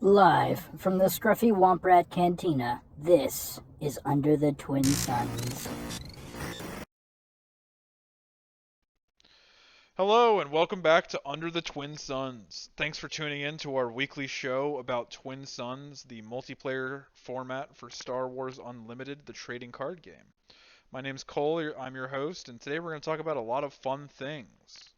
Live from the Scruffy Womp Rat Cantina, this is Under the Twin Suns. Hello and welcome back to Under the Twin Suns. Thanks for tuning in to our weekly show about Twin Suns, the multiplayer format for Star Wars Unlimited, the trading card game. My name's Cole, I'm your host, and today we're going to talk about a lot of fun things.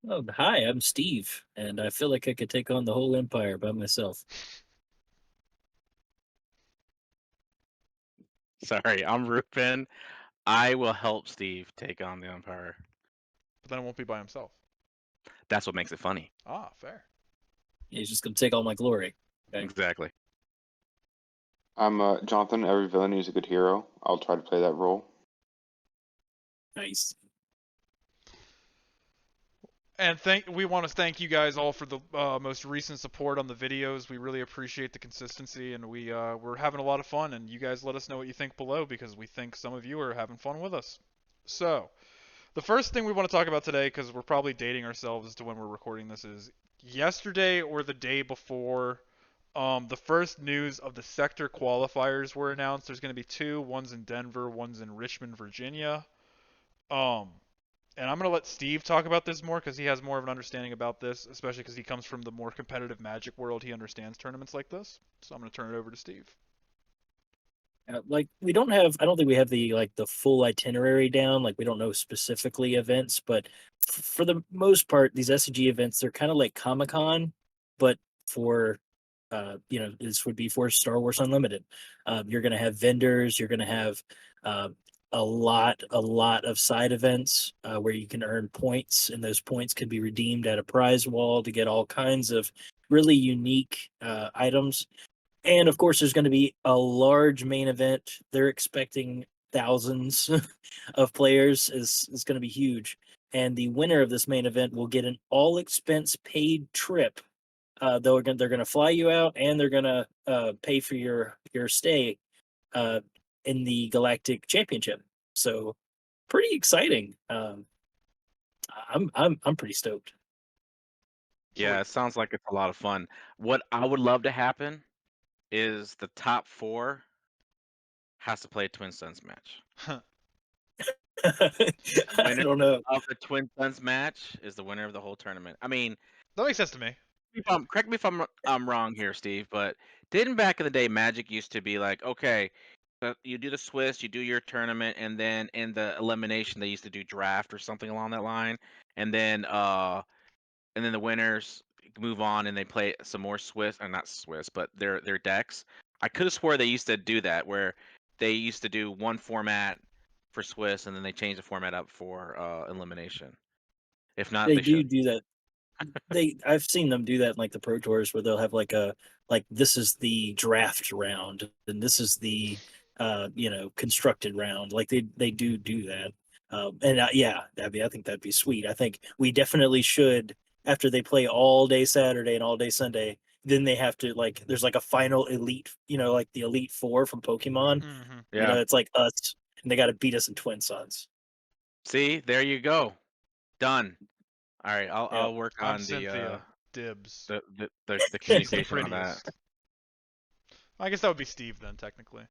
Oh, hi, I'm Steve, and I feel like I could take on the whole empire by myself. Sorry, I'm Rupen. I will help Steve take on the Empire. But then it won't be by himself. That's what makes it funny. Ah, fair. He's just gonna take all my glory. Okay. Exactly. I'm Jonathan. Every villain is a good hero. I'll try to play that role. Nice. And we want to thank you guys all for the most recent support on the videos. We really appreciate the consistency, and we're having a lot of fun. And you guys let us know what you think below, because we think some of you are having fun with us. So, the first thing we want to talk about today, because we're probably dating ourselves as to when we're recording this, is yesterday or the day before. The first news of the Sector Qualifiers were announced. There's going to be two. One's in Denver. One's in Richmond, Virginia. And I'm going to let Steve talk about this more because he has more of an understanding about this, especially because he comes from the more competitive Magic world. He understands tournaments like this. So I'm going to turn it over to Steve. We don't have. I don't think we have the full itinerary down. Like we don't know specifically events, but for the most part, these SCG events they're kind of like Comic-Con, but for this would be for Star Wars Unlimited. You're going to have vendors. You're going to have a lot of side events where you can earn points, and those points can be redeemed at a prize wall to get all kinds of really unique items. And of course, there's going to be a large main event. They're expecting thousands of players. Is going to be huge. And the winner of this main event will get an all expense paid trip. They're going to fly you out, and they're going to pay for your stay in the Galactic Championship. So pretty exciting. I'm pretty stoked. Yeah, it sounds like it's a lot of fun. What I would love to happen is the top 4 has to play a Twin Suns match. I don't know. Of the Twin Suns match is the winner of the whole tournament. I mean, That makes sense to me. correct me if I'm wrong here, Steve, but didn't back in the day Magic used to be like, okay, you do the Swiss, you do your tournament, and then in the elimination they used to do draft or something along that line, and then the winners move on and they play some more Swiss, or not Swiss, but their decks. I could have swore they used to do that, where they used to do one format for Swiss and then they change the format up for elimination. If not, They they do should. do that. I've seen them do that in like the Pro Tours where they'll have like this is the draft round and this is the constructed round. Like they do that. Yeah, I think that'd be sweet. I think we definitely should, after they play all day Saturday and all day Sunday, then they have to there's like a final elite, like the Elite Four from Pokemon. Mm-hmm. Yeah. It's like us, and they got to beat us in Twin Suns. See, there you go. Done. All right, Yeah. I'll work I'm on Cynthia. Dibs. the She's the communication on that. prettiest. I guess that would be Steve then, technically.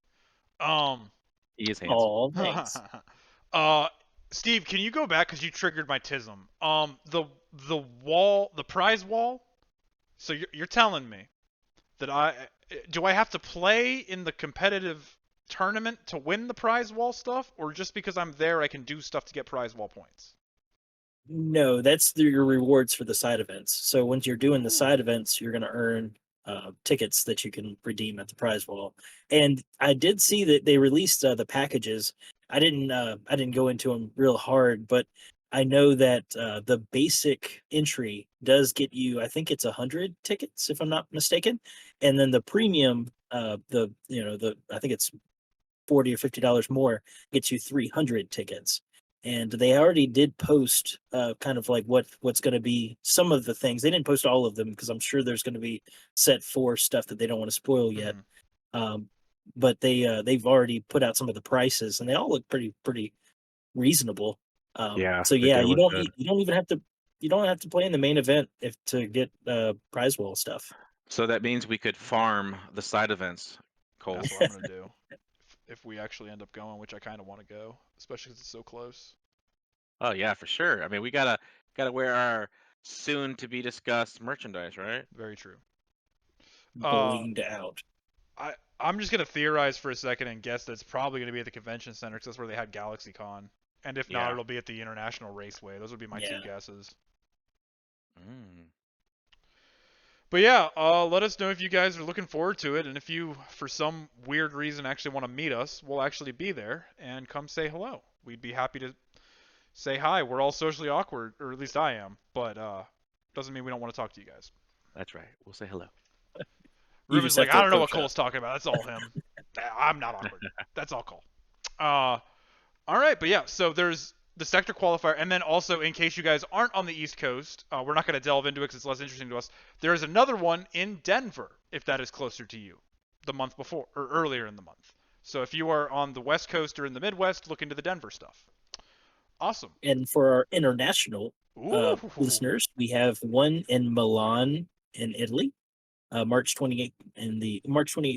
He is handsome. Oh, thanks. Steve, can you go back because you triggered my tism? The wall, the prize wall. So you're telling me that I have to play in the competitive tournament to win the prize wall stuff, or just because I'm there I can do stuff to get prize wall points? No, that's your rewards for the side events. So once you're doing the side events, you're going to earn tickets that you can redeem at the prize wall. And I did see that they released the packages. I didn't go into them real hard, but I know that the basic entry does get you, I think it's 100 tickets if I'm not mistaken, and then the premium, I think it's $40 or $50 more, gets you 300 tickets. And they already did post kind of like what's going to be some of the things. They didn't post all of them because I'm sure there's going to be set 4 stuff that they don't want to spoil yet. But they've already put out some of the prices, and they all look pretty reasonable. Yeah. So they yeah, do you look don't even have to you don't have to play in the main event to get prize wall stuff. So that means we could farm the side events, Cole. That's what I'm gonna do. If we actually end up going, which I kind of want to go, especially because it's so close. Oh yeah, for sure. I mean, we gotta wear our soon to be discussed merchandise, right? Very true. Blinged out. I'm just gonna theorize for a second and guess that it's probably gonna be at the convention center because that's where they had GalaxyCon. And if not, Yeah. it'll be at the International Raceway. Those would be my two Yeah. guesses. Mm. But yeah, let us know if you guys are looking forward to it, and if you, for some weird reason, actually want to meet us, we'll actually be there and come say hello. We'd be happy to say hi. We're all socially awkward, or at least I am, but doesn't mean we don't want to talk to you guys. That's right. We'll say hello. You Ruben's just like, have to I don't know what approach us. Cole's talking about. That's all him. I'm not awkward. That's all Cole. All right, but yeah, so there's the sector qualifier, and then also, in case you guys aren't on the East Coast, we're not going to delve into it because it's less interesting to us. There is another one in Denver, if that is closer to you, the month before, or earlier in the month. So if you are on the West Coast or in the Midwest, look into the Denver stuff. Awesome. And for our international Ooh. listeners, we have one in Milan in Italy, March 28th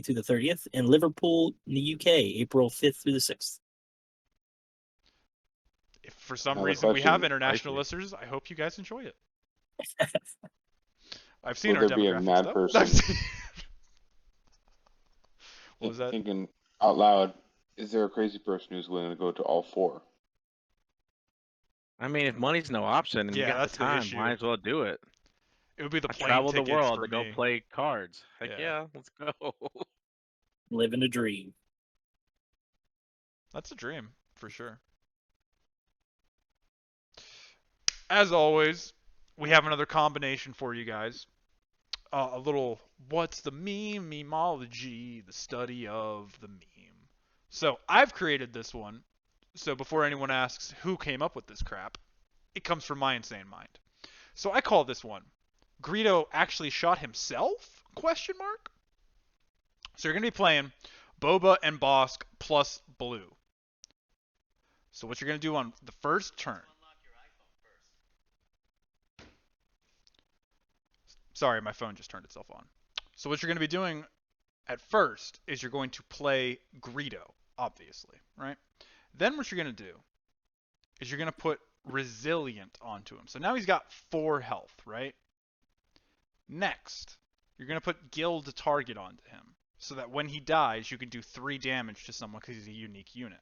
through the 30th, and Liverpool in the UK, April 5th through the 6th. If for some Now the reason we have question- international Spicy. listeners, I hope you guys enjoy it. I've seen Will our there be a demographics, mad though. person? What was that? Thinking out loud, is there a crazy person who's willing to go to all four? I mean, if money's no option and you Yeah, got that's the the time, issue. might as well do it. It would be the I plane traveled the tickets world for to go me. play cards. Heck Yeah. yeah, let's go. Living a dream. That's a dream, for sure. As always, we have another combination for you guys. A little, what's the meme? Memeology, the study of the meme. So I've created this one. So before anyone asks who came up with this crap, it comes from my insane mind. So I call this one, Greedo actually shot himself? Question mark. So you're going to be playing Boba and Bosk plus Blue. So what you're going to do on the first turn. Sorry, my phone just turned itself on. So what you're going to be doing at first is you're going to play Greedo, obviously, right? Then what you're going to do is you're going to put Resilient onto him. So now he's got 4 health, right? Next, you're going to put Guild Target onto him so that when he dies, you can do 3 damage to someone because he's a unique unit.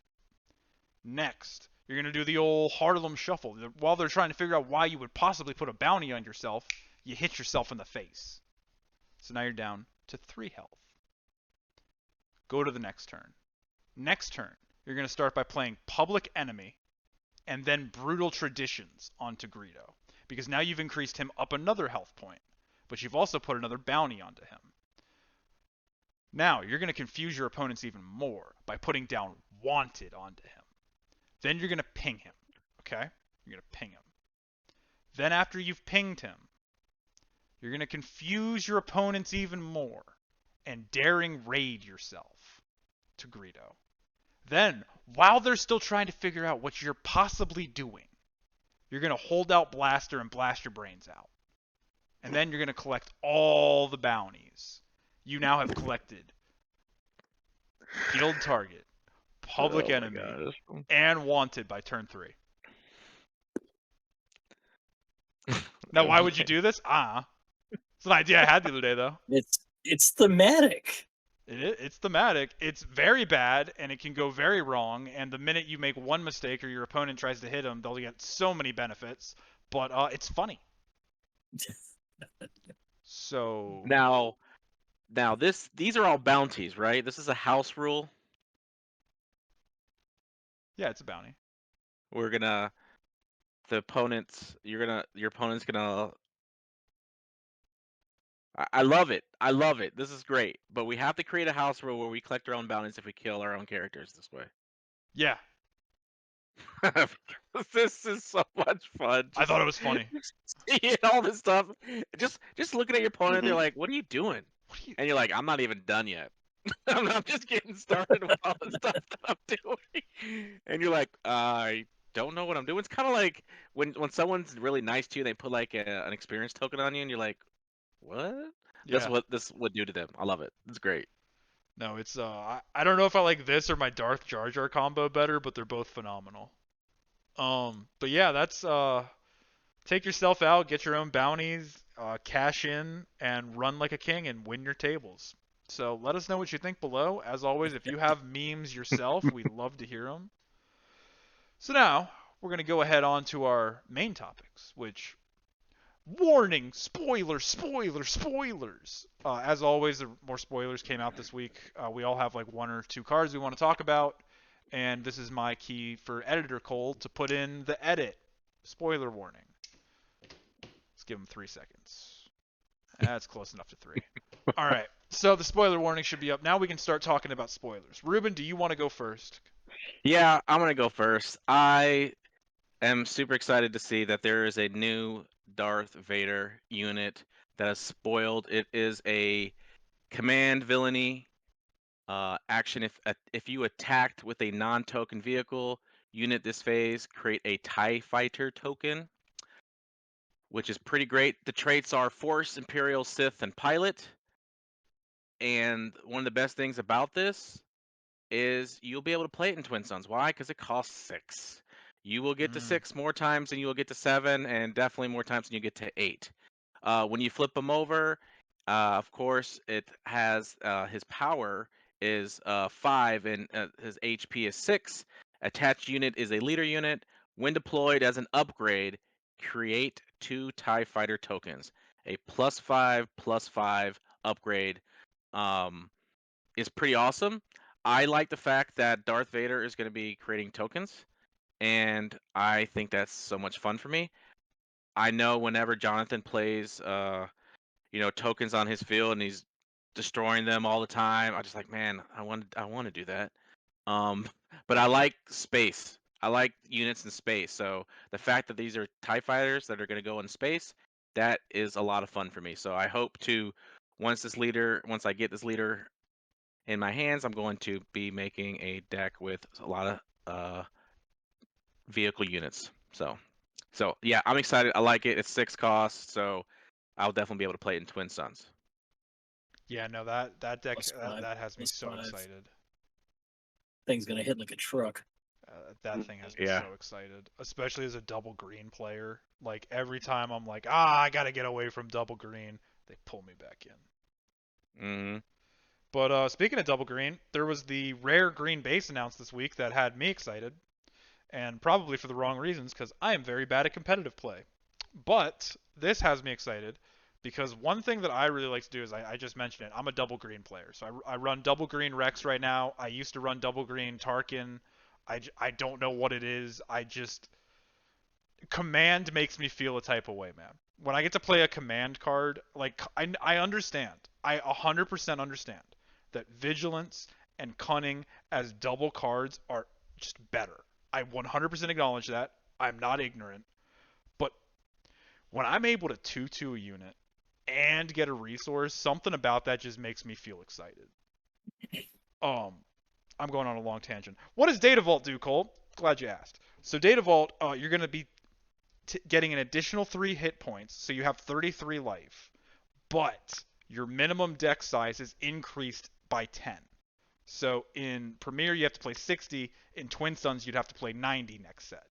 Next, you're going to do the old Harlem Shuffle. While they're trying to figure out why you would possibly put a bounty on yourself, you hit yourself in the face. So now you're down to 3 health. Go to the next turn. Next turn, you're going to start by playing Public Enemy and then Brutal Traditions onto Greedo. Because now you've increased him up another health point, but you've also put another bounty onto him. Now, you're going to confuse your opponents even more by putting down Wanted onto him. Then you're going to ping him, okay? You're going to ping him. Then after you've pinged him, you're going to confuse your opponents even more and daring raid yourself to Greedo. Then, while they're still trying to figure out what you're possibly doing, you're going to hold out Blaster and blast your brains out. And then you're going to collect all the bounties. You now have collected Guild Target, Public Oh my Enemy, gosh. and Wanted by turn 3. Now, why would you do this? It's an idea I had the other day, though. It's thematic. It's thematic. It's very bad, and it can go very wrong. And the minute you make one mistake or your opponent tries to hit them, they'll get so many benefits. But it's funny. So Now these are all bounties, right? This is a house rule. yeah, it's a bounty. We're gonna your opponent's gonna. I love it. I love it. This is great. But we have to create a house rule where we collect our own bounties if we kill our own characters this way. Yeah, This is so much fun. I thought it was funny. Seeing all this stuff. Just looking at your opponent, they're Mhm. like, "What are you doing?" What are you? And you're like, "I'm not even done yet. I'm just getting started with all the stuff that I'm doing." And you're like, "I don't know what I'm doing. It's kind of like when someone's really nice to you, they put like an experience token on you, and you're like, what? That's Yeah. what this would do to them. I love it. It's great. No, it's I don't know if I like this or my Darth Jar Jar combo better, but they're both phenomenal. But yeah, that's take yourself out, get your own bounties, cash in, and run like a king and win your tables. So let us know what you think below. As always, if you have memes yourself, we'd love to hear them. So now we're gonna go ahead on to our main topics, which warning, spoilers, spoilers, spoilers. As always, more spoilers came out this week. We all have like 1 or 2 cards we want to talk about, and this is my key for editor Cole to put in the edit. Spoiler warning. Let's give him 3 seconds. That's close enough to 3. All right. So the spoiler warning should be up. Now we can start talking about spoilers. Ruben, do you want to go first? Yeah, I'm gonna go first. I am super excited to see that there is a new Darth Vader unit that is spoiled. It is a command villainy action. If you attacked with a non-token vehicle unit this phase, create a TIE Fighter token, which is pretty great. The traits are Force, Imperial, Sith, and Pilot. And one of the best things about this is you'll be able to play it in Twin Suns. Why? Because it costs 6. You will get to 6 more times than you will get to 7, and definitely more times than you get to 8. When you flip them over, of course, it has his power is 5 and his HP is 6. Attached unit is a leader unit. When deployed as an upgrade, create 2 TIE Fighter tokens. A +5/+5 upgrade is pretty awesome. I like the fact that Darth Vader is going to be creating tokens, and I think that's so much fun for me. I know whenever Jonathan plays, tokens on his field and he's destroying them all the time, I just like, man, I want to do that. Um, but I like space. I like units in space. So the fact that these are TIE fighters that are going to go in space, that is a lot of fun for me. So I hope to once I get this leader in my hands, I'm going to be making a deck with a lot of vehicle units. So yeah, I'm excited. I like it. It's 6 costs, so I'll definitely be able to play it in Twin Suns. Yeah, no, that deck +5, that has me so +5. excited. Thing's gonna hit like a truck. That thing has me Yeah. so excited, especially as a double green player. Like every time I'm like, I gotta get away from double green, they pull me back in. Mm-hmm. But speaking of double green, there was the rare green base announced this week that had me excited, and probably for the wrong reasons because I am very bad at competitive play. But this has me excited because one thing that I really like to do is I just mentioned it. I'm a double green player, so I run double green Rex right now. I used to run double green Tarkin. I don't know what it is. Command makes me feel a type of way, man. When I get to play a command card, like I understand. I 100% understand that vigilance and cunning as double cards are just better. I 100% acknowledge that. I'm not ignorant. But when I'm able to 2/2 a unit and get a resource, something about that just makes me feel excited. I'm going on a long tangent. What does Data Vault do, Cole? Glad you asked. So Data Vault, you're going to be getting an additional 3 hit points, so you have 33 life. But your minimum deck size is increased by 10. So in Premier, you have to play 60. In Twin Suns, you'd have to play 90 next set.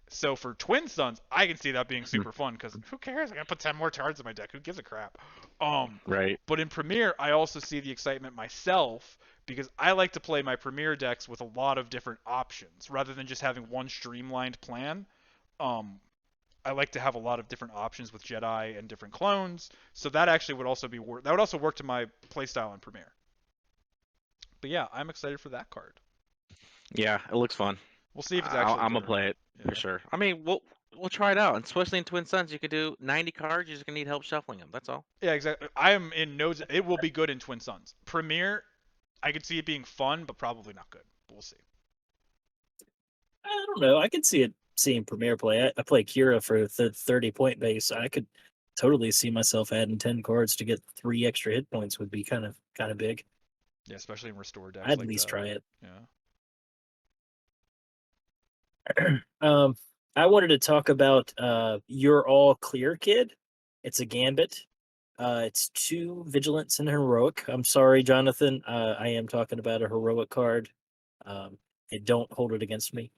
So for Twin Suns, I can see that being super fun because who cares? I gotta put 10 more cards in my deck. Who gives a crap? Right. But in Premier, I also see the excitement myself because I like to play my Premier decks with a lot of different options rather than just having one streamlined plan. I like to have a lot of different options with Jedi and different clones. So that actually would also that would also work to my playstyle in Premier. But yeah, I'm excited for that card. Yeah, it looks fun. We'll see if it's actually I'm good gonna or play not. it Yeah. for sure. I mean, we'll try it out, and especially in Twin Suns, you could do 90 cards. You're just gonna need help shuffling them. That's all. Yeah, exactly. I am in no. It will be good in Twin Suns. Premier, I could see it being fun, but probably not good. But we'll see. I don't know. I could see it seeing Premier play. I play Kira for the 30-point base. I could totally see myself adding 10 cards to get 3 extra hit points would be kind of big. Yeah, especially in restore decks I'd like at least that. try it. Yeah. I wanted to talk about You're All Clear Kid. It's a gambit. It's 2 vigilance and heroic. I'm sorry, Jonathan. I am talking about a heroic card. And don't hold it against me.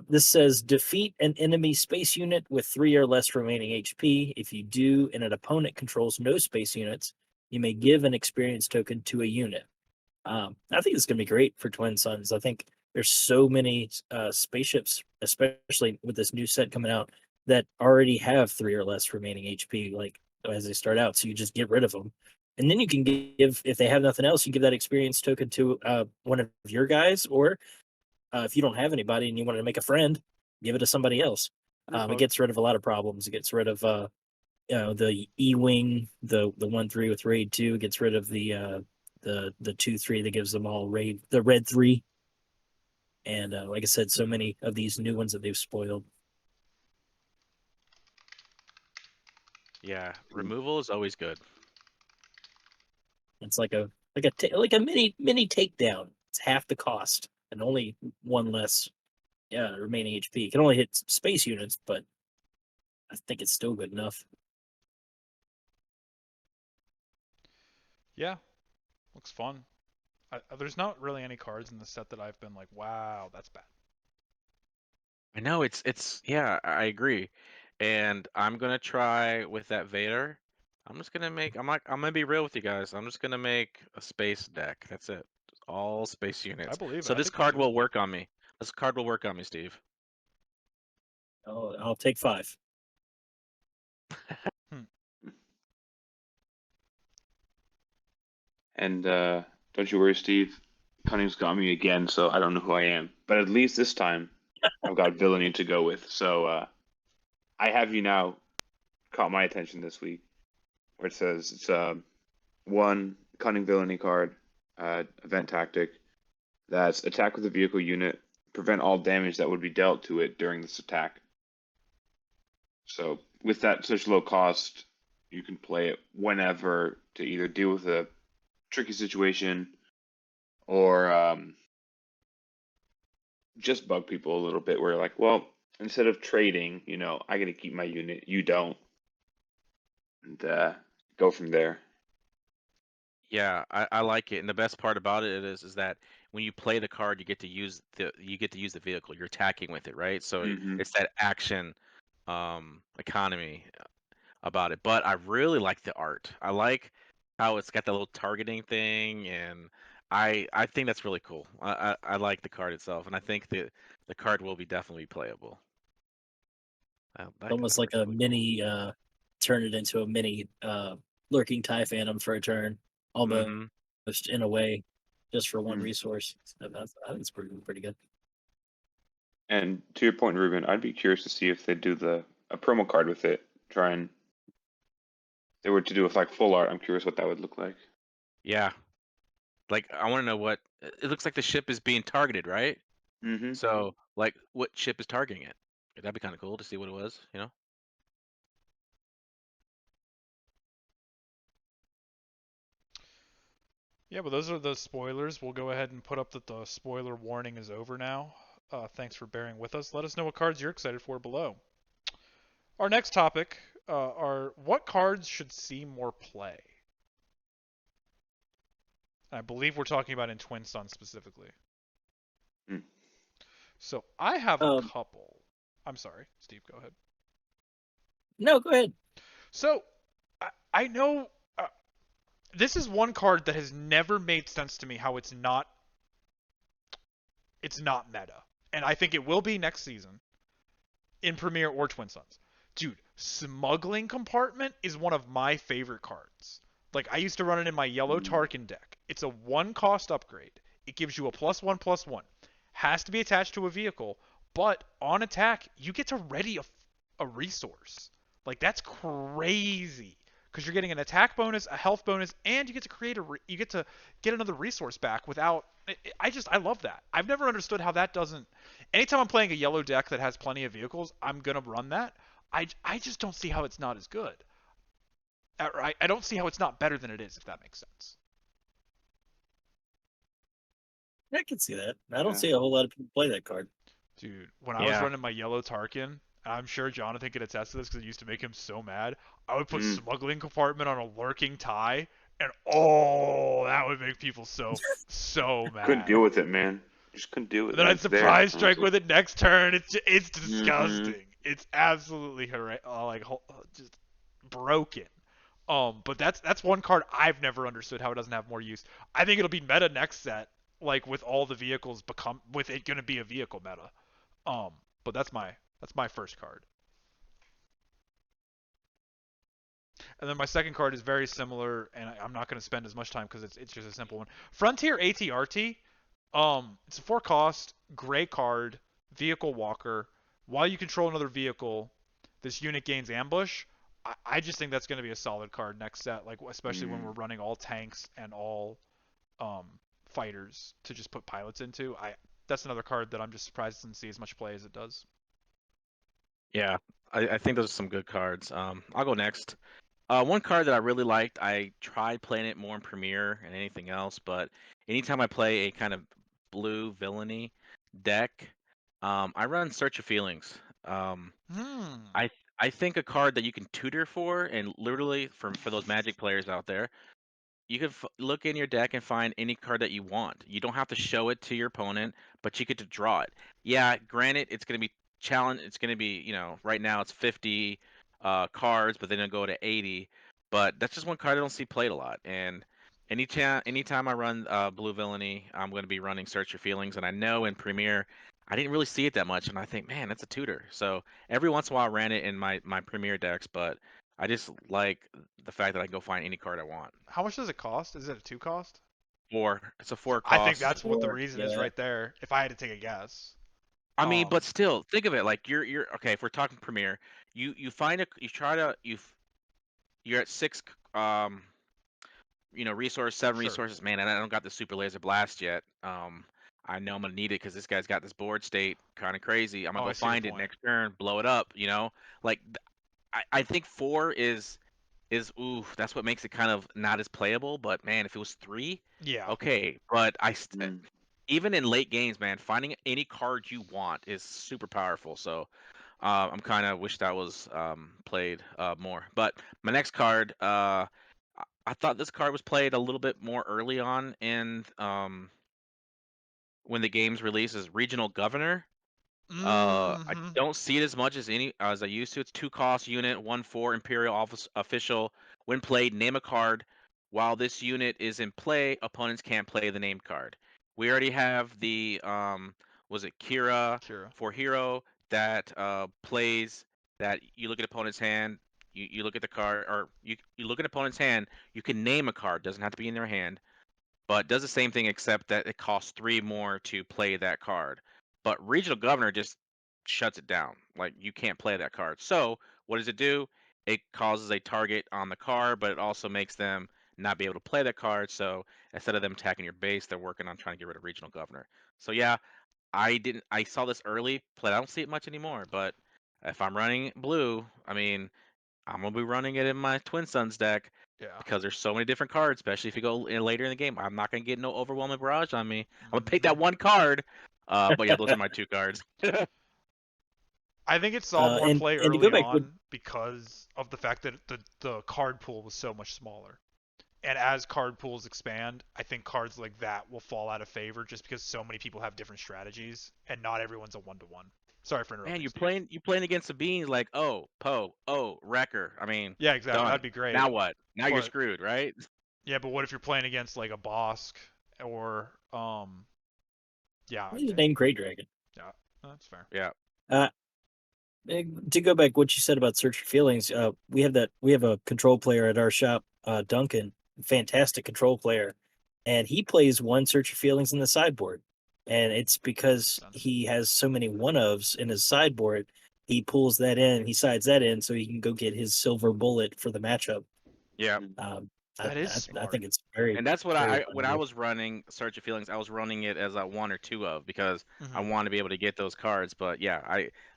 This says defeat an enemy space unit with 3 or less remaining HP. If you do, and an opponent controls no space units, you may give an experience token to a unit. I think it's going to be great for Twin Suns. I think there's so many spaceships, especially with this new set coming out, that already have 3 or less remaining HP, like as they start out. So you just get rid of them, and then you can give, if they have nothing else, you give that experience token to one of your guys, or if you don't have anybody and you want to make a friend, give it to somebody else. It gets rid of a lot of problems. It gets rid of the E-wing, the 1/3 with raid 2. It gets rid of the 2/3 that gives them all raid, the red 3. And like I said, so many of these new ones that they've spoiled. Yeah, removal is always good. It's like a mini takedown. It's half the cost and only 1 less remaining HP. It can only hit space units, but I think it's still good enough. Yeah, looks fun. There's not really any cards in the set that I've been like, wow, that's bad. I know it's yeah, I agree. And I'm gonna try with that Vader. I'm just gonna make I'm gonna be real with you guys. I'm just gonna make a space deck. That's it. Just all space I units. believe it. So I this think you card should. will work on me. This card will work on me, Steve. I'll take 5. And don't you worry, Steve. Cunning's got me again, so I don't know who I am. But at least this time, I've got villainy to go with. So I have you now caught my attention this week, where it says it's 1 cunning villainy card, event tactic. That's attack with a vehicle unit, prevent all damage that would be dealt to it during this attack. So with that such low cost, you can play it whenever to either deal with a tricky situation or just bug people a little bit where you're like, well, instead of trading, I get to keep my unit, you don't. And go from there. Yeah, I like it. And the best part about it is that when you play the card, you get to use the vehicle. You're attacking with it, right? So Mm-hmm. it's that action economy about it. But I really like the art. I like how it's got that little targeting thing, and I think that's really cool. I like the card itself, and I think the card will be definitely playable. Almost That like card's a really cool. mini, turn it into a mini lurking TIE Phantom for a turn, almost Mhm. in a way, just for 1 Mm. resource. I think it's pretty good. And to your point, Ruben, I'd be curious to see if they do a promo card with it. Try and they were to do with like full art. I'm curious what that would look like. Yeah. Like I want to know what it looks like. The ship is being targeted, right? Mm-hmm. So, like, what ship is targeting it? That'd be kind of cool to see what it was, you know? Yeah, but those are the spoilers. We'll go ahead and put up that the spoiler warning is over now. Thanks for bearing with us. Let us know what cards you're excited for below. Our next topic are what cards should see more play. I believe we're talking about in Twin Sun specifically. Mm. So I have a couple. I'm sorry, Steve, go ahead. No, go ahead. So I know this is one card that has never made sense to me how it's not meta. And I think it will be next season in Premier or Twin Suns. Dude, Smuggling Compartment is one of my favorite cards. Like, I used to run it in my yellow Tarkin deck. It's a 1-cost upgrade. It gives you a +1/+1. Has to be attached to a vehicle, but on attack, you get to ready a resource. Like, that's crazy. Because you're getting an attack bonus, a health bonus, and you get to you get to get another resource back without. I love that. I've never understood how that doesn't. Anytime I'm playing a yellow deck that has plenty of vehicles, I'm gonna run that. I just don't see how it's not as good. I don't see how it's not better than it is, if that makes sense. I can see that. I don't see a whole lot of people play that card. Dude, when I was Yeah. running my yellow Tarkin, I'm sure Jonathan could attest to this because it used to make him so mad. I would put Mm. smuggling compartment on a lurking tie, and oh, that would make people so Couldn't mad. deal with it, man. Just couldn't do it. And then I'd Like there. surprise strike with it next turn. It's Mm-hmm. disgusting. It's absolutely just broken. But that's one card I've never understood how it doesn't have more use. I think it'll be meta next set, like with all the vehicles with it gonna be a vehicle meta. But that's my first card. And then my second card is very similar, and I'm not going to spend as much time because it's just a simple one. Frontier ATRT. It's a 4 cost gray card, vehicle walker. While you control another vehicle, this unit gains ambush. I just think that's going to be a solid card next set, like especially when we're running all tanks and all fighters to just put pilots into. That's another card that I'm just surprised it doesn't see as much play as it does. Yeah, I think those are some good cards. I'll go next. One card that I really liked, I tried playing it more in Premiere and anything else, but anytime I play a kind of blue villainy deck, I run Search of Feelings. Hmm. I think a card that you can tutor for, and literally for those Magic players out there, you can look in your deck and find any card that you want. You don't have to show it to your opponent, but you get to draw it. Yeah, granted, it's going to be challenge. It's going to be, right now it's 50 cards, but then it'll go to 80. But that's just one card I don't see played a lot. And anytime I run Blue Villainy, I'm going to be running Search Your Feelings. And I know in Premiere, I didn't really see it that much, and I think, man, that's a tutor. So every once in a while, I ran it in my Premiere decks, but I just like the fact that I can go find any card I want. How much does it cost? Is it a 2 cost? 4. It's a 4 I think cost. that's what the 4, reason is yeah. right there. If I had to take a guess. I mean, Um. but still, think of it like you're okay. If we're talking Premiere, you find you try to you're at 6 resource 7 Sure. resources. Man, and I don't got the super laser blast yet. I know I'm gonna need it because this guy's got this board state kind of crazy. I'm gonna Oh, go I see your find it point. next turn, blow it up. Like I think 4 is ooh, that's what makes it kind of not as playable. But man, if it was 3, Yeah. okay. But Mm. even in late games, man, finding any card you want is super powerful. So I'm kind of wish that was played more. But my next card, I thought this card was played a little bit more early on in when the game's released is Regional Governor. I Mm-hmm. don't see it as much as I used to. It's 2 cost unit, 1/4 Imperial Office official. When played, name a card. While this unit is in play, opponents can't play the named card. We already have the was it Kira Kira. for hero that plays that you look at opponent's hand, you look at the card, or you look at opponent's hand, you can name a card, doesn't have to be in their hand, but does the same thing except that it costs 3 more to play that card. But Regional Governor just shuts it down. Like you can't play that card. So what does it do? It causes a target on the card, but it also makes them not be able to play that card. So instead of them attacking your base, they're working on trying to get rid of Regional Governor. So yeah, I saw this early, but I don't see it much anymore. But if I'm running blue, I mean, I'm gonna be running it in my Twin Suns deck Yeah. because there's so many different cards, especially if you go in later in the game. I'm not gonna get no overwhelming barrage on me. I'm gonna pick Mm-hmm. that one card. But yeah, those are my 2 cards. I think it saw more play And to go early back with on because of the fact that the card pool was so much smaller. And as card pools expand, I think cards like that will fall out of favor just because so many people have different strategies and not everyone's a 1-to-1. Sorry for Man, interrupting, Steve. you playing against Sabine like, oh, Poe, oh, Wrecker. I mean, Yeah, exactly. That'd done. be great. Now what? Now you're But screwed, right? yeah, but what if you're playing against like a Bosk or yeah, his name Great Dragon. yeah, that's fair. Yeah. Uh, to go back what you said about Search for Feelings, we have a control player at our shop, Duncan, fantastic control player, and he plays one Search for Feelings in the sideboard, and it's because Makes sense. he has so many one ofs in his sideboard. He pulls that in, he sides that in, so he can go get his silver bullet for the matchup. Yeah. Um, That is I smart. think it's very, And that's what very when I valuable. was running Search of Feelings, I was running it as a 1 or 2 of because I Mhm. want to be able to get those cards. But yeah,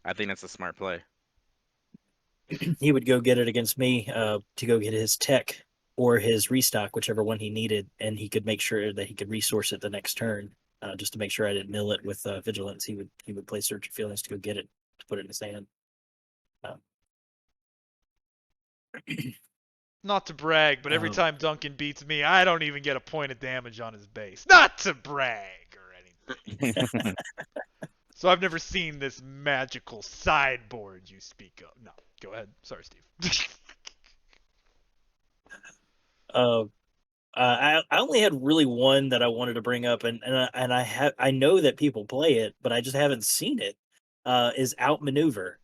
I think that's a smart play. He would go get it against me to go get his tech or his restock, whichever one he needed, and he could make sure that he could resource it the next turn. just to make sure I didn't mill it with Vigilance. He would play Search of Feelings to go get it, to put it in his hand. Not to brag, but every Um, time Duncan beats me, I don't even get a point of damage on his base. Not to brag or anything. So I've never seen this magical sideboard you speak of. No, go ahead. Sorry, Steve. I only had really one that I wanted to bring up, and I know that people play it, but I just haven't seen it. Is Outmaneuver.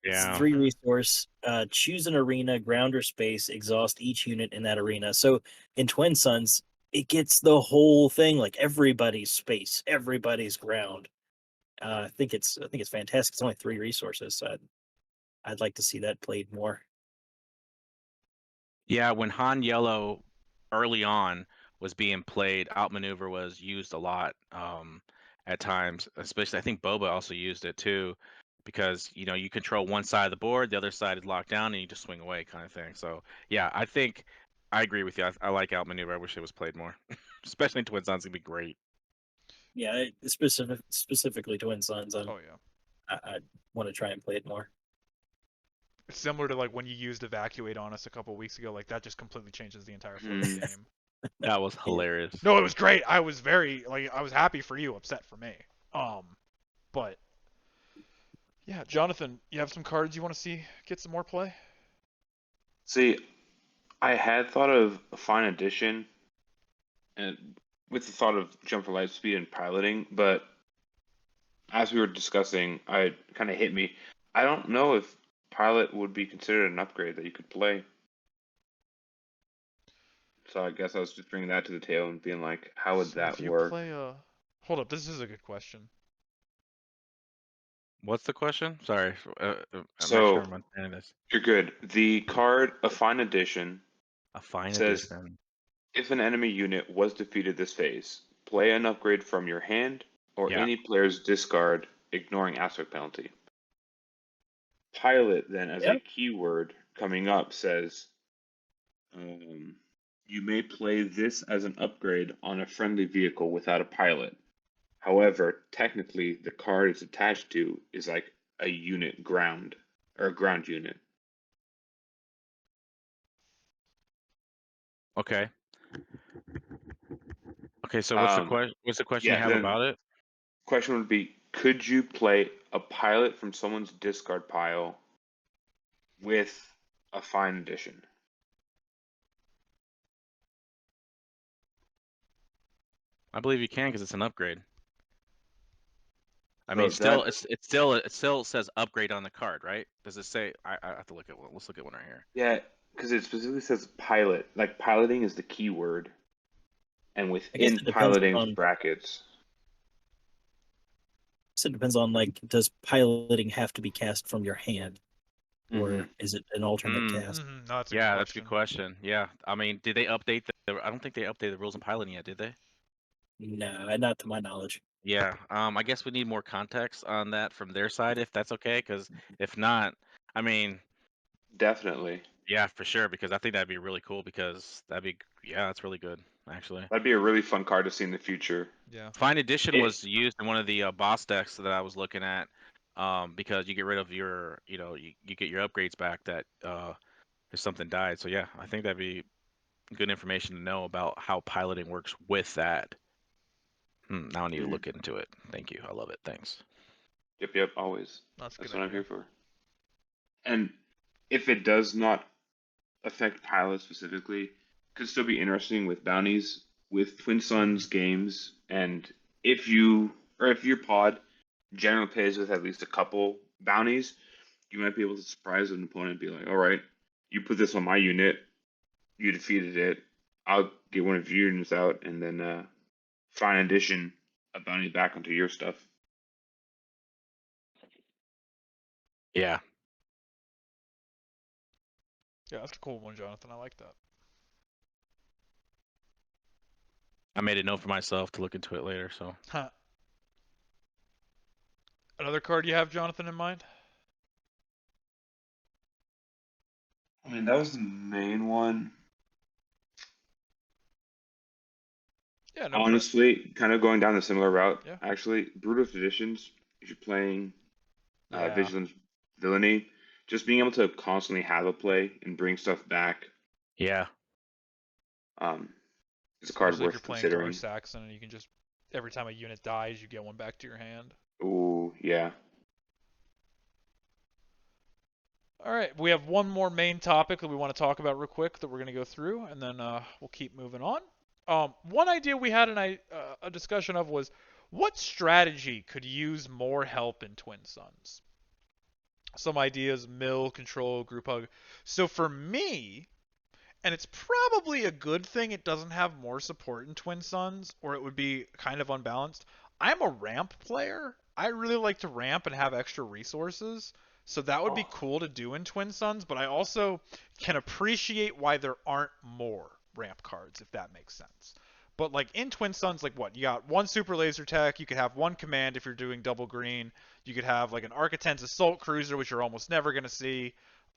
It's Yeah. 3 resource. Choose an arena, ground or space. Exhaust each unit in that arena. So in Twin Suns, it gets the whole thing, like everybody's space, everybody's ground. I think it's fantastic. It's only 3 resources. So I'd like to see that played more. Yeah, when Han Yellow early on was being played, Outmaneuver was used a lot at times. Especially, I think Boba also used it too, because you control one side of the board, the other side is locked down, and you just swing away, kind of thing. So yeah, I think I agree with you. I like Outmaneuver. I wish it was played more, especially in Twin Suns. It'd be great. Yeah, specifically Twin Suns. Oh yeah. I want to try and play it more. It's similar to like when you used Evacuate on us a couple weeks ago. Like that just completely changes the entire flow of the game. That was hilarious. No, it was great. I was happy for you, upset for me. But yeah, Jonathan, you have some cards you want to see get some more play? See, I had thought of a fine addition, and with the thought of jump for light speed and piloting, but as we were discussing, it kind of hit me. I don't know if pilot would be considered an upgrade that you could play. So I guess I was just bringing that to the table and being like, how would So that if you work? play hold up, this is a good question. What's the question? Sorry, I'm not sure So I'm understanding this. you're good. The card, a fine addition, A fine says addition. if an enemy unit was defeated this phase, play an upgrade from your hand or Yeah. any player's discard, ignoring aspect penalty. Pilot, then, as a Yep. keyword coming up, says you may play this as an upgrade on a friendly vehicle without a pilot. However, technically, the card it's attached to is like a unit ground or a ground unit. Okay. Okay. So what's the question you Yeah, have then about it? question would be, could you play a pilot from someone's discard pile with a fine addition? I believe you can because it's an upgrade. I So mean, still, that it still says upgrade on the card, right? Does it say? I have to look at one. Let's look at one right here. yeah, because it specifically says pilot. Like piloting is the keyword, and I guess within it depends piloting's on brackets. like, does piloting have to be cast from your hand, or Mhm. is it an alternate Mm. cast? No, that's a good Yeah, that's a good question. question. Yeah, I mean, did they update the? I don't think they updated the rules in piloting yet, did they? No, not to my knowledge. Yeah. I guess we need more context on that from their side, if that's okay. Because if not, I mean, Definitely. yeah, for sure. Because I think that'd be really cool. Because yeah, that's really good, actually. That'd be a really fun card to see in the future. Yeah. Fine Edition It was used in one of the boss decks that I was looking at, because you get rid of your, you get your upgrades back that if something died. So yeah, I think that'd be good information to know about how piloting works with that. Now I need to mm, look into it. Thank you. I love it. Thanks. yep, always. That's a good That's what I'm idea. here for. And if it does not affect pilot specifically, could still be interesting with bounties, with Twin Suns games, and if your pod generally plays with at least a couple bounties, you might be able to surprise an opponent and be like, all right, you put this on my unit, you defeated it, I'll get one of your units out, and then fine addition a bounty back onto your stuff. Yeah. Yeah, that's a cool one, Jonathan. I like that. I made a note for myself to look into it later. So Huh. Another card you have, Jonathan, in mind? I mean, that was the main one. Yeah, no. Honestly, kind of going down the similar route. Yeah. Actually, brutal traditions. If you're playing Yeah. vigilance villainy, just being able to constantly have a play and bring stuff back, Yeah. is a card Especially if you're worth playing considering. Saxon and you can just every time a unit dies, you get one back to your hand. Ooh, yeah. All right, we have one more main topic that we want to talk about real quick that we're going to go through, and then we'll keep moving on. One idea we had a discussion of was what strategy could use more help in Twin Suns? Some ideas: mill, control, group hug. So for me, and it's probably a good thing it doesn't have more support in Twin Suns, or it would be kind of unbalanced. I'm a ramp player. I really like to ramp and have extra resources. So that would be cool to do in Twin Suns, but I also can appreciate why there aren't more ramp cards, if that makes sense. But like in Twin Suns, like what? You got one super laser tech, you could have one command if you're doing double green. You could have like an Architect's Assault Cruiser, which you're almost never gonna see.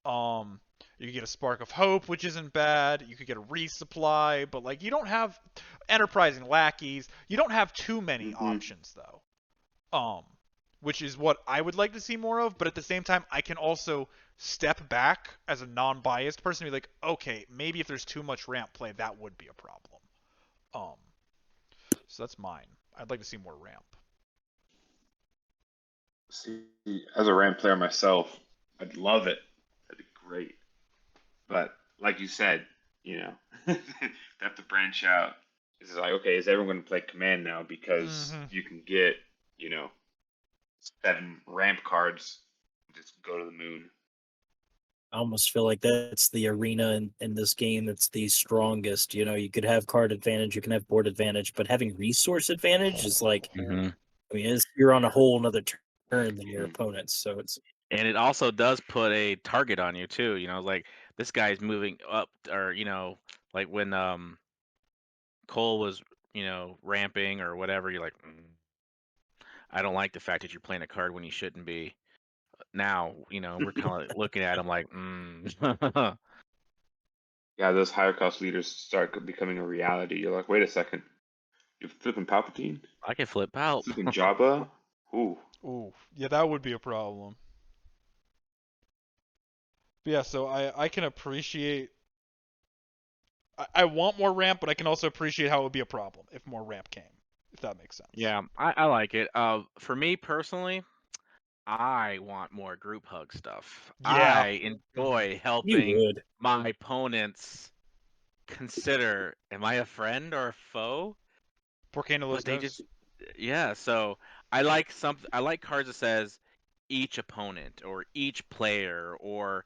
You could get a Spark of Hope, which isn't bad. You could get a resupply, but like you don't have enterprising lackeys. You don't have too many options though. Which is what I would like to see more of, but at the same time I can also step back as a non-biased person and be like, okay, maybe if there's too much ramp play, that would be a problem. So that's mine. I'd like to see more ramp. See, as a ramp player myself, I'd love it. That'd be great. But like you said, they have to branch out. It's like, okay, is everyone going to play command now? Because you can get, 7 ramp cards and just go to the moon. I almost feel like that's the arena in this game that's the strongest. You could have card advantage, you can have board advantage, but having resource advantage is like, you're on a whole another turn than your opponents. So it's. And it also does put a target on you too. Like this guy's moving up, or like when Cole was ramping or whatever. You're like, I don't like the fact that you're playing a card when you shouldn't be. Now we're kind of looking at him like, Yeah, those higher cost leaders start becoming a reality. You're like, wait a second, you're flipping Palpatine? I can flip out. Flipping Jabba? Ooh, yeah, that would be a problem. But yeah, so I can appreciate. I want more ramp, but I can also appreciate how it would be a problem if more ramp came. If that makes sense. Yeah, I like it. For me personally, I want more group hug stuff. Yeah. I enjoy You helping would. my opponents consider, am I a friend or a foe? Porque no los But they dos. just, yeah. So I like cards that says each opponent or each player or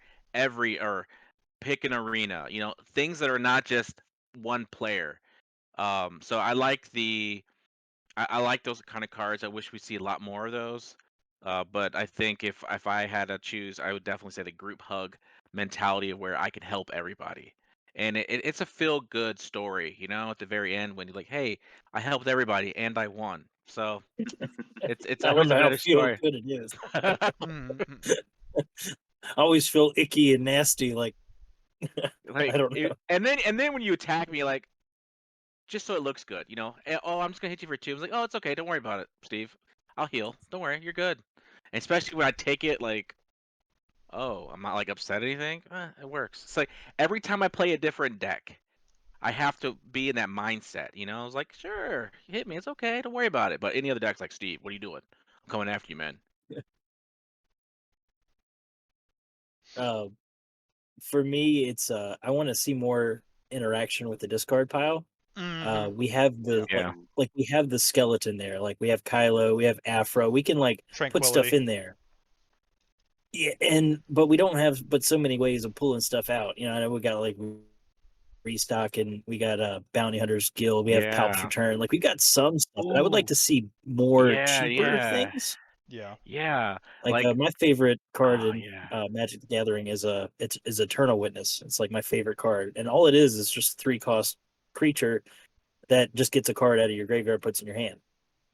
pick an arena. Things that are not just one player. So I like I like those kind of cards. I wish we see a lot more of those. But I think if I had to choose, I would definitely say the group hug mentality of where I could help everybody. And it's a feel good story, at the very end when you're like, hey, I helped everybody and I won. So it's I don't always know a how better feel story. good it is. Mm-hmm. I always feel icky and nasty. Like Like, I don't know. and then when you attack me, like, just so it looks good, oh, I'm just gonna hit you for 2. I was like, oh, it's okay, don't worry about it, Steve. I'll heal. Don't worry, you're good. And especially when I take it like, oh, I'm not like upset or anything. It works. It's like every time I play a different deck, I have to be in that mindset. I was like, sure, you hit me, it's okay, don't worry about it. But any other deck's like, Steve, what are you doing? I'm coming after you, man. For me, it's I want to see more interaction with the discard pile. Mm-hmm. We have the Yeah. like we have the skeleton there. Like we have Kylo, we have Afro. We can like put stuff Tranquility. in there. Yeah, but we don't have so many ways of pulling stuff out. I know we got like restock and we got Bounty Hunters Guild. We have Palp's Yeah. Return. Like we got some stuff, but I would like Ooh. to see more cheaper Yeah. things. Yeah. Yeah. Like Like, my favorite card in yeah. Magic the Gathering is Eternal Witness. It's like my favorite card, and all it is just 3-cost creature that just gets a card out of your graveyard, puts in your hand.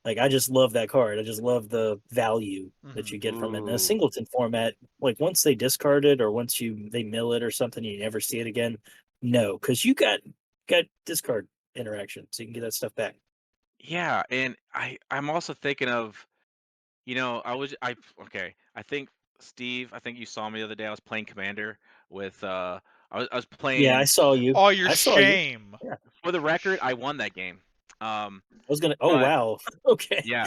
Like I just love that card. I just love the value that you get from it. In a Ooh. singleton format, like once they discard it or once they mill it or something, you never see it again. No, because you got discard interaction, so you can get that stuff back. Yeah, and I'm also thinking of, okay. I think Steve, I think you saw me the other day. I was playing Commander with I was Yeah, I playing. saw you. Oh, your I saw you. shame. Yeah. For the record, I won that game. Um, I was gonna. Oh but wow. Okay. yeah.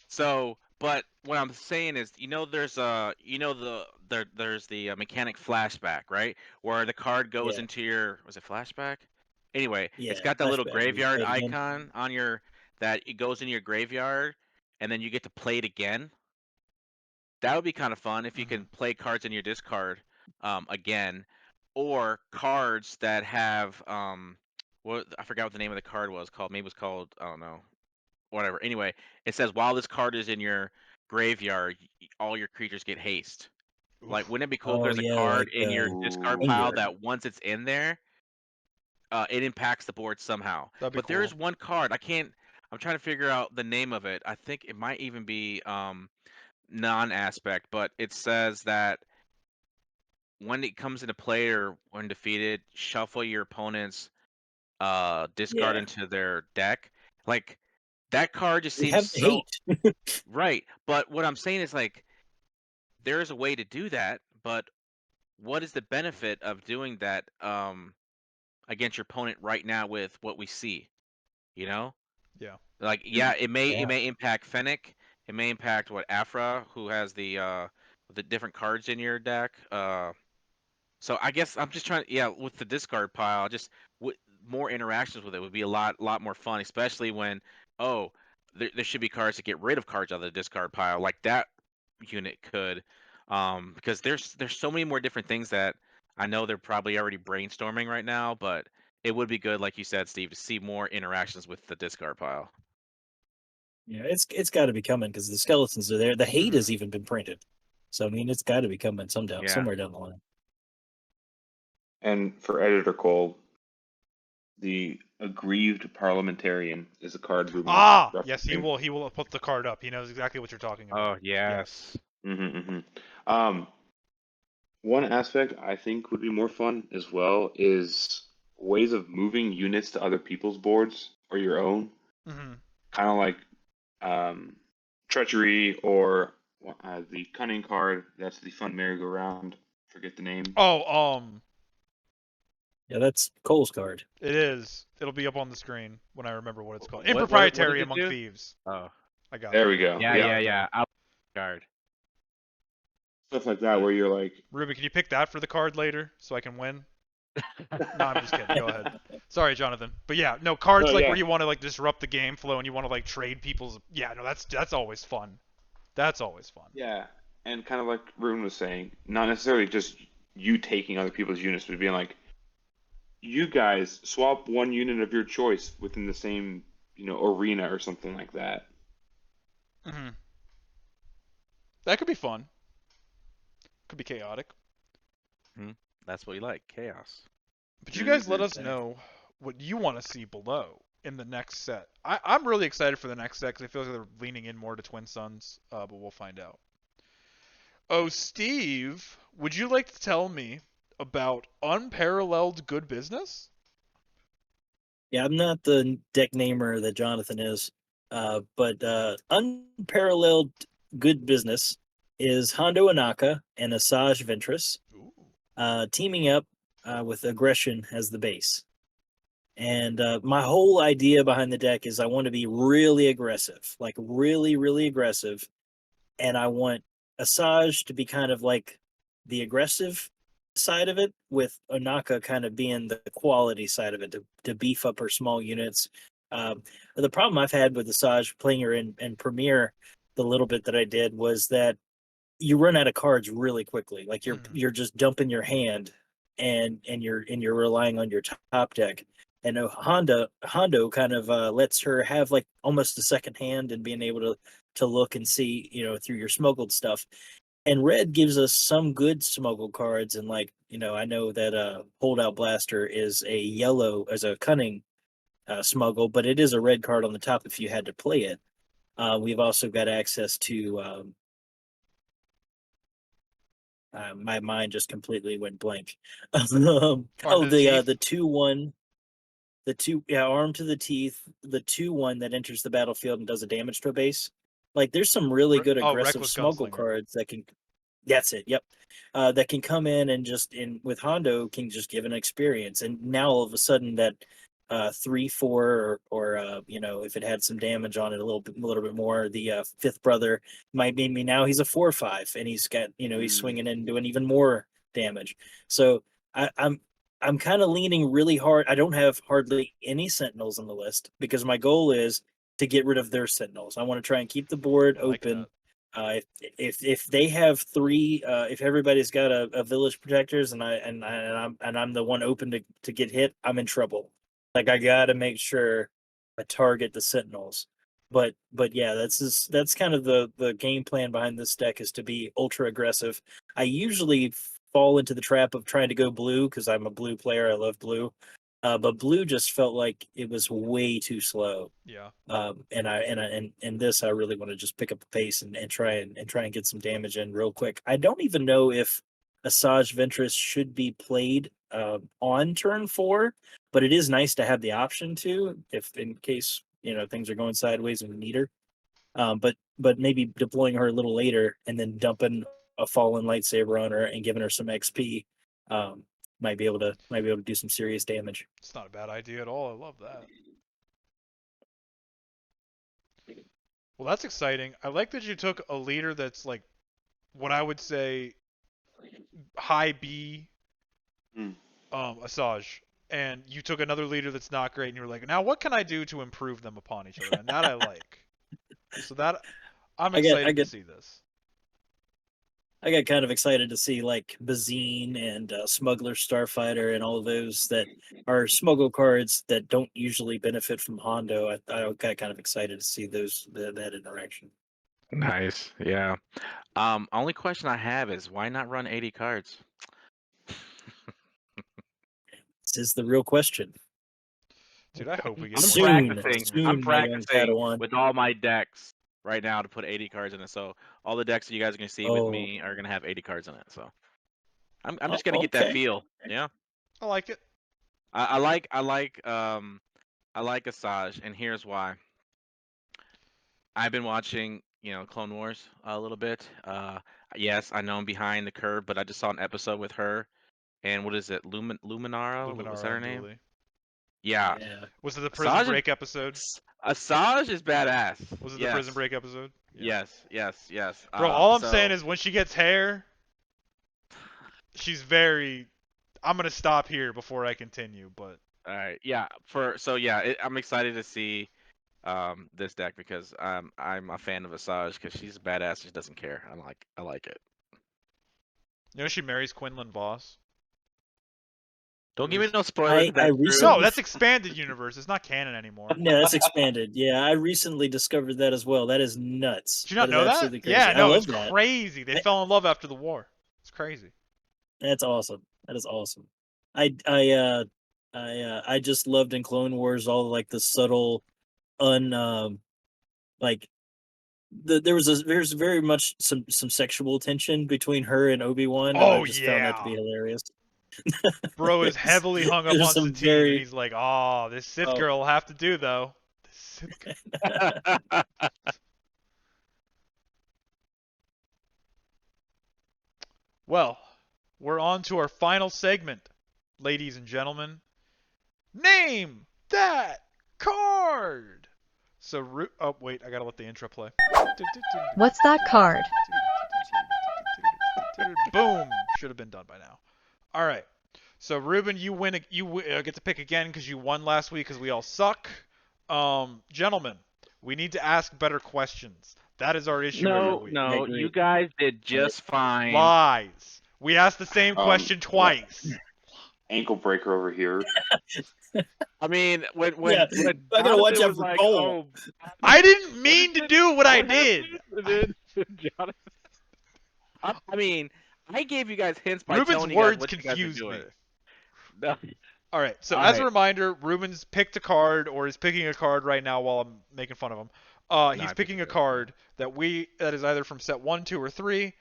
So, but what I'm saying is, there's the mechanic flashback, right? Where the card goes Yeah. into your, was it flashback? Anyway, it's Yeah. got that little Flashback. Where you graveyard play it again. icon on your, that it goes in your graveyard, and then you get to play it again. That would be kind of fun if you Mhm. can play cards in your discard again, or cards that have what, I forgot what the name of the card was called. Maybe it was called, I don't know, whatever. Anyway, it says while this card is in your graveyard, all your creatures get haste. Like, Oof. wouldn't it be cool if Oh there's a yeah, card like in your discard Ooh. pile Vanguard. that once it's in there, it impacts the board somehow? That'd be But there cool. is one card I can't. I'm trying to figure out the name of it. I think it might even be non-aspect, but it says that when it comes into play or when defeated, shuffle your opponent's discard Yeah. into their deck. Like, that card just We seems have the so hate. right. But what I'm saying is, like, there is a way to do that, but what is the benefit of doing that against your opponent right now with what we see? You know? Yeah. Like, yeah, it Yeah. may impact Fennec, it may impact what Afra, who has the different cards in your deck. So I guess I'm just trying. Yeah, with the discard pile, just more interactions with it would be a lot more fun, especially when, oh, there should be cards to get rid of cards out of the discard pile, like that unit could, because there's so many more different things that I know they're probably already brainstorming right now, but it would be good, like you said, Steve, to see more interactions with the discard pile. Yeah. It's got to be coming because the skeletons are there. The hate Mhm. has even been printed. So I mean, it's got to be coming Yeah. somewhere down the line. And for Editor Cole, the aggrieved parliamentarian is a card we've been Ah, yes, he referencing. will. He will put the card up. He knows exactly what you're talking Oh about. yes. Um, one aspect I think would be more fun as well is ways of moving units to other people's boards or your own, Hmm. kind of like treachery or the cunning card. That's the fun merry-go-round. Forget the name. Oh, Yeah, that's Cole's card. it is. It'll be up on the screen when I remember what it's called. What does Improprietary it among do? thieves. Oh. I got There it. we go. Yeah, Yeah, yeah. Out card. stuff like that where you're like, Ruby, can you pick that for the card later so I can win? No, I'm just kidding. Go ahead. Sorry, Jonathan. But yeah, no, cards no, like yeah, where you want to like disrupt the game flow and you want to like trade people's. Yeah, no, that's always fun. That's always fun. yeah, and kind of like Rune was saying, not necessarily just you taking other people's units, but being like, you guys swap one unit of your choice within the same, arena or something like that. Hmm. That could be fun. Could be chaotic. That's what you like, chaos. But you guys let us Exactly. know what you want to see below in the next set. I'm really excited for the next set because I feel like they're leaning in more to Twin Suns, but we'll find out. Oh, Steve, would you like to tell me about Unparalleled Good Business? Yeah, I'm not the deck namer that Jonathan is, but unparalleled good business is Hondo Anaka and Asajj Ventress Ooh. teaming up with aggression as the base. And my whole idea behind the deck is I want to be really aggressive, like really, really aggressive. And I want Asajj to be kind of like the aggressive side of it, with Onaka kind of being the quality side of it to beef up her small units. The problem I've had with Asajj playing her in Premiere, the little bit that I did, was that you run out of cards really quickly. Like you're just dumping your hand, and you're relying on your top deck. And Hondo kind of lets her have like almost a second hand and being able to look and see, through your smuggled stuff. And red gives us some good smuggled cards, and like, I know that Holdout Blaster is a cunning smuggle, but it is a red card on the top if you had to play it. We've also got access to my mind just completely went blank. Under the teeth? The 2/1. the 2, yeah, arm to the teeth, the 2/1 that enters the battlefield and does a damage to a base. Like there's some really good aggressive Reckless smuggle Gunslinger. cards that can. That's it. Yep. That can come in and just with Hondo can just give an experience, and now all of a sudden that 3/4 or if it had some damage on it a little bit more, the fifth brother might be me now he's a 4/5 and he's got he's swinging in and doing even more damage. So I'm kind of leaning really hard. I don't have hardly any Sentinels on the list because my goal is to get rid of their Sentinels. I want to try and keep the board I like open. If they have 3, if everybody's got a village protectors and I'm the one open to get hit, I'm in trouble. Like I gotta make sure I target the Sentinels. But yeah, that's kind of the game plan behind this deck is to be ultra aggressive. I usually fall into the trap of trying to go blue because I'm a blue player. I love blue. But blue just felt like it was way too slow. Yeah. And this I really want to just pick up the pace and try and get some damage in real quick. I don't even know if Asajj Ventress should be played on turn 4, but it is nice to have the option to if in case things are going sideways and we need her. But maybe deploying her a little later and then dumping a fallen lightsaber on her and giving her some XP. Might be able to do some serious damage. It's not a bad idea at all. I love that. Well, that's exciting. I like that you took a leader that's like what I would say high B Asajj, and you took another leader that's not great and you were like, now what can I do to improve them upon each other? And that I like. So that I'm excited to see this. I got kind of excited to see like Bazine and Smuggler Starfighter and all of those that are smuggle cards that don't usually benefit from Hondo. I got kind of excited to see that interaction. Nice. Yeah. Only question I have is why not run 80 cards? This is the real question. Dude, I hope we get Soon, more soon, I'm my young practicing Padawan. with all my decks right now to put 80 cards in it. So all the decks that you guys are gonna see with Oh. me are gonna have 80 cards in it. So I'm just gonna get that Okay. feel. Yeah. I like it. I like Asajj, and here's why. I've been watching, Clone Wars a little bit. Yes, I know I'm behind the curve, but I just saw an episode with her, and what is it, Luminara? Was that her name? Dooley. Yeah. Yeah. Was it the Prison Asajj Break episode? Asajj is badass. Was it Yes. the Prison Break episode? Yeah. Yes. Bro, all I'm saying is when she gets hair, she's very. I'm gonna stop here before I continue, but. All right, yeah. I'm excited to see this deck because I'm a fan of Asajj because she's a badass. She doesn't care. I like it. She marries Quinlan Voss. Don't give me no spoilers. I recently- No, that's expanded universe. It's not canon anymore. Yeah, that's expanded. Yeah, I recently discovered that as well. That is nuts. Did you not is know that? absolutely crazy. Yeah, I no, love it's that. crazy. They fell in love after the war. It's crazy. That's awesome. That is awesome. I just loved in Clone Wars all like the subtle like there's very much some sexual tension between her and Obi-Wan. Oh, I just found that to be yeah. hilarious. Bro is heavily hung up There's on some Satine, very- and he's like, "Oh, this Sith Oh. girl will have to do though." This Sith girl. Well, we're on to our final segment, ladies and gentlemen. Name that card. So, oh wait, I gotta let the intro play. What's that card? Boom! Should have been done by now. All right. So Ruben, you win. You get to pick again because you won last week because we all suck. Gentlemen, we need to ask better questions. That is our issue every week. I No, agree. you guys did just fine. Lies. We asked the same question twice. Ankle breaker over here. I mean, when Yeah, I gotta watch Jonathan out was for like, goal. I didn't mean to do what I what did. happened? Jonathan- I mean, I gave you guys hints by Ruben's telling you guys words what you guys are confused me. doing. No. All right. So All as a right. reminder, Ruben's picked a card, or is picking a card right now while I'm making fun of him. He's I picking a picked it. card that is either from set 1, 2, or 3.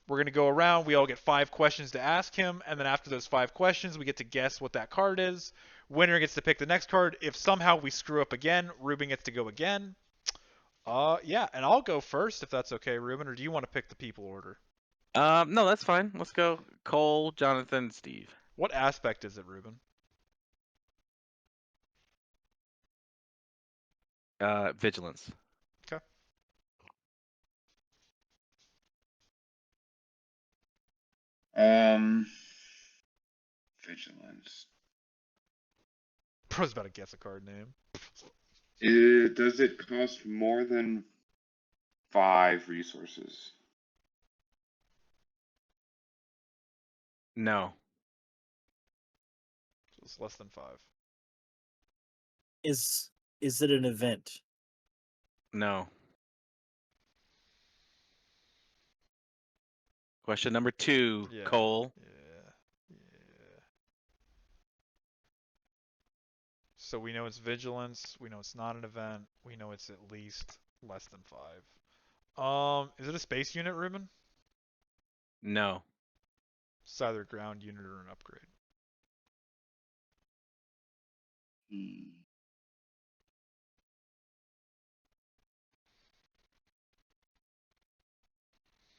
We're gonna go around. We all get 5 questions to ask him, and then after those 5 questions, we get to guess what that card is. Winner gets to pick the next card. If somehow we screw up again, Ruben gets to go again. Yeah, and I'll go first if that's okay, Ruben, or do you want to pick the people order? No, that's fine. Let's go. Cole, Jonathan, Steve. What aspect is it, Ruben? Vigilance. Okay. Vigilance. Bro's about to guess a card name. Does it cost more than 5 resources? No. So it's less than 5. Is it an event? No. Question number 2, Yeah. Cole. Yeah. So we know it's vigilance. We know it's not an event. We know it's at least less than 5. Is it a space unit, Ruben? No. It's either a ground unit or an upgrade.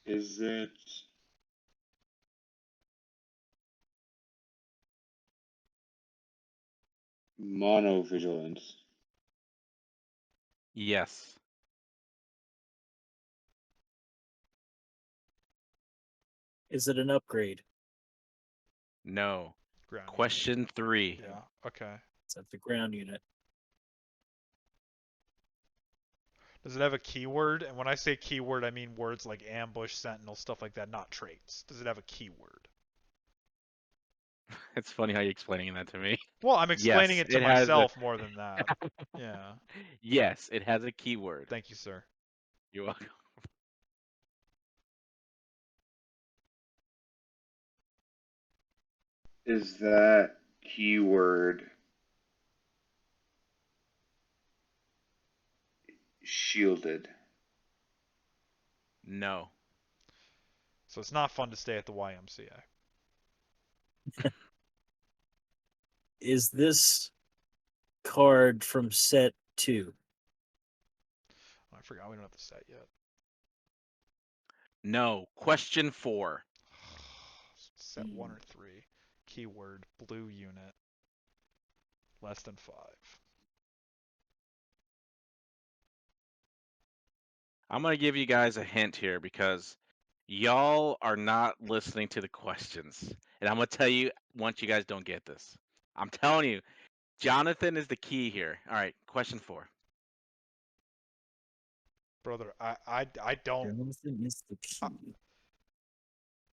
Is it mono vigilance? Yes. Is it an upgrade? No. Ground Question 3. unit. Yeah. Okay. Is that the ground unit? Does it have a keyword? And when I say keyword, I mean words like ambush, sentinel, stuff like that, not traits. Does it have a keyword? It's funny how you're explaining that to me. Well, I'm explaining Yes, it to it has a- myself more than that. Yeah. Yes, it has a keyword. Thank you, sir. You're welcome. Is that keyword shielded? No. So it's not fun to stay at the YMCA. Is this card from set 2? Oh, I forgot we don't have the set yet. No. Question 4. Set 1 or 3. Keyword blue unit. Less than 5. I'm going to give you guys a hint here because y'all are not listening to the questions. And I'm going to tell you once you guys don't get this. I'm telling you, Jonathan is the key here. All right, question 4. Brother, I don't. Jonathan is the key.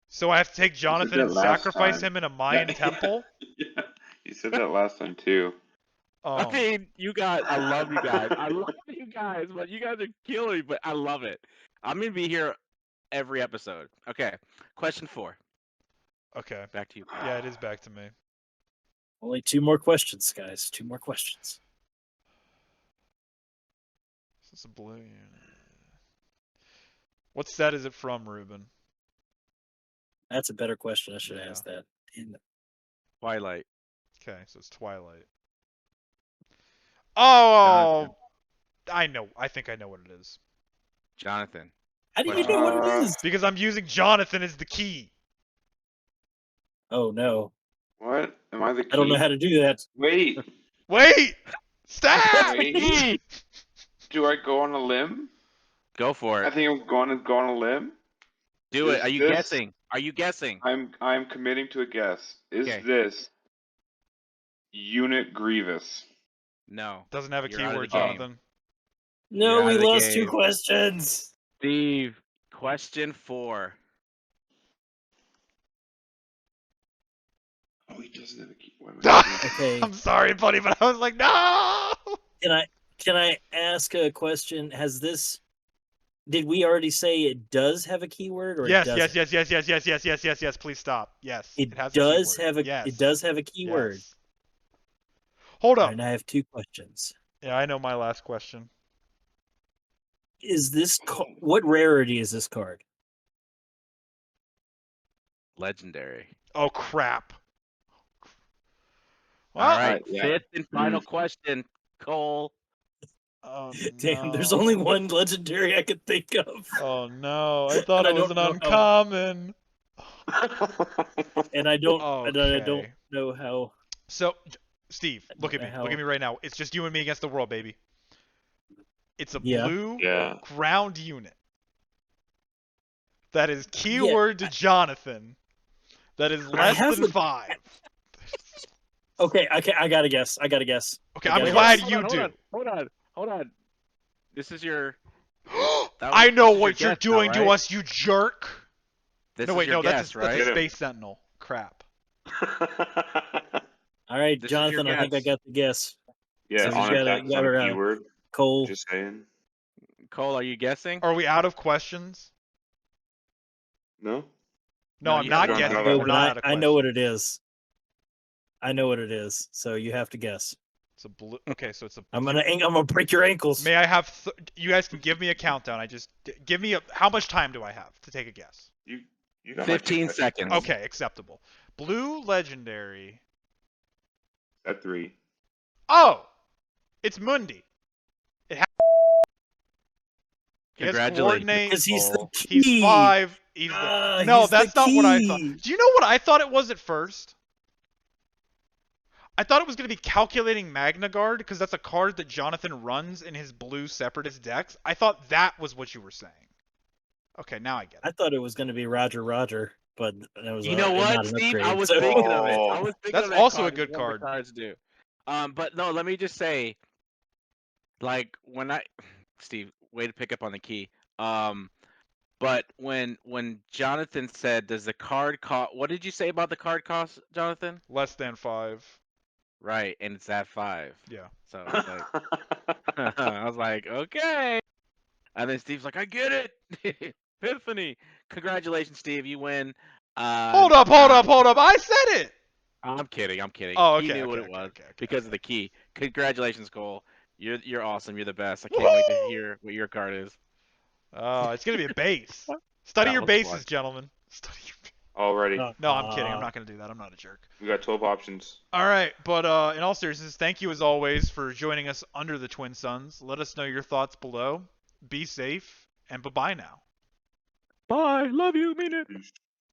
So I have to take You said Jonathan that and last sacrifice time. him in a Mayan temple? Yeah, you said that last time too. I mean, you guys, I love you guys. I love you guys, but you guys are killing me, but I love it. I'm going to be here every episode. Okay, question 4. Okay. Back to you. Yeah, it is back to me. Only 2 more questions, guys. 2 more questions. This is a blue unit. What set is it from, Ruben? That's a better question. I should have Yeah. asked that. Damn it. Twilight. Okay, so it's Twilight. Oh! Jonathan. I know. I think I know what it is. Jonathan. How do you know what it is? Because I'm using Jonathan as the key. Oh no. What? Am I the key? I don't know how to do that. Wait. Wait! Stop! Wait. Do I go on a limb? Go for I it. think I'm going to go on a limb. Do it. Is Are you this- guessing? Are you guessing? I'm committing to a guess. Is Okay. this Unit Grievous? No. Doesn't have a You're out of keyword, the game. Jonathan. No, You're out we of the lost 2 game. questions. Steve, question 4. Oh, he doesn't have a key. What am I doing? Okay. I'm sorry, buddy, but I was like, no! Can I ask a question? Did we already say it does have a keyword or Yes, it yes, doesn't? yes. Please stop. Yes. It has does a keyword. have a Yes. it does have a keyword. Yes. Hold up. And I have 2 questions. Yeah, I know my last question. Is this what rarity is this card? Legendary. Oh crap. Well, All right, yeah. fifth and final question, Cole. Oh Damn, there's no. only one legendary I could think of. Oh no, I thought And it I was an don't know how- uncommon. And I don't Okay. know how. So, Steve, I look don't at know me. Look how- at me right now. It's just you and me against the world, baby. It's a Yeah. blue Yeah. ground unit. That is Yeah. keyword to Jonathan. That is less than haven't- 5. Okay, I gotta guess. Okay, I I'm gotta glad guess. you do. Hold on. This is your. I know this is your what you're guess now, doing to right? us, you jerk. This No, is wait, your no, guess, that's a right? Get him. Space Sentinel. Crap. All right, This is your Jonathan, I think I guess. got the guess. Yeah, So on you attack is got not a her, keyword. Cole. Just saying. Cole, are you guessing? Are we out of questions? No? No, No, I'm you not haven't getting gone it. out We're of not out of I questions. know what it is. So you have to guess. It's a blue. Okay, so it's a. I'm gonna break your ankles. May I have? You guys can give me a countdown. Give me a. How much time do I have to take a guess? You got 15 like 2 seconds. Okay, acceptable. Blue legendary. At 3. Oh, it's Mundi. He has Congratulations. coordinate. Because he's the Cole. key. He's 5. He's no, he's the that's not what I thought. key. Do you know what I thought it was at first? I thought it was going to be calculating Magna Guard because that's a card that Jonathan runs in his blue separatist decks. I thought that was what you were saying. Okay, now I get it. I thought it was gonna be Roger, but that was You know what, not an Steve? upgrade. I was so- thinking of it. I Oh. was thinking That's of that also a card. good It's one of the card. cards do. But no, let me just say, like when Steve, way to pick up on the key. But when Jonathan said, "Does the card cost?" What did you say about the card cost, Jonathan? Less than 5. Right, and it's at 5. Yeah. So it's like, I was like, okay. And then Steve's like, I get it. Epiphany. Congratulations, Steve. You win. Hold up. I said it. I'm kidding. Oh, He okay. knew what okay, it was okay. because of the key. Congratulations, Cole. You're awesome. You're the best. I can't wait to Woohoo! hear what your card is. Oh, it's gonna be a base. Study That your was bases, fun. gentlemen. Study your. Already. No, I'm kidding. I'm not gonna do that. I'm not a jerk. We got 12 options. All right, but in all seriousness, thank you as always for joining us under the Twin Suns. Let us know your thoughts below. Be safe and bye bye now. Bye. Love you. Mean it. Peace.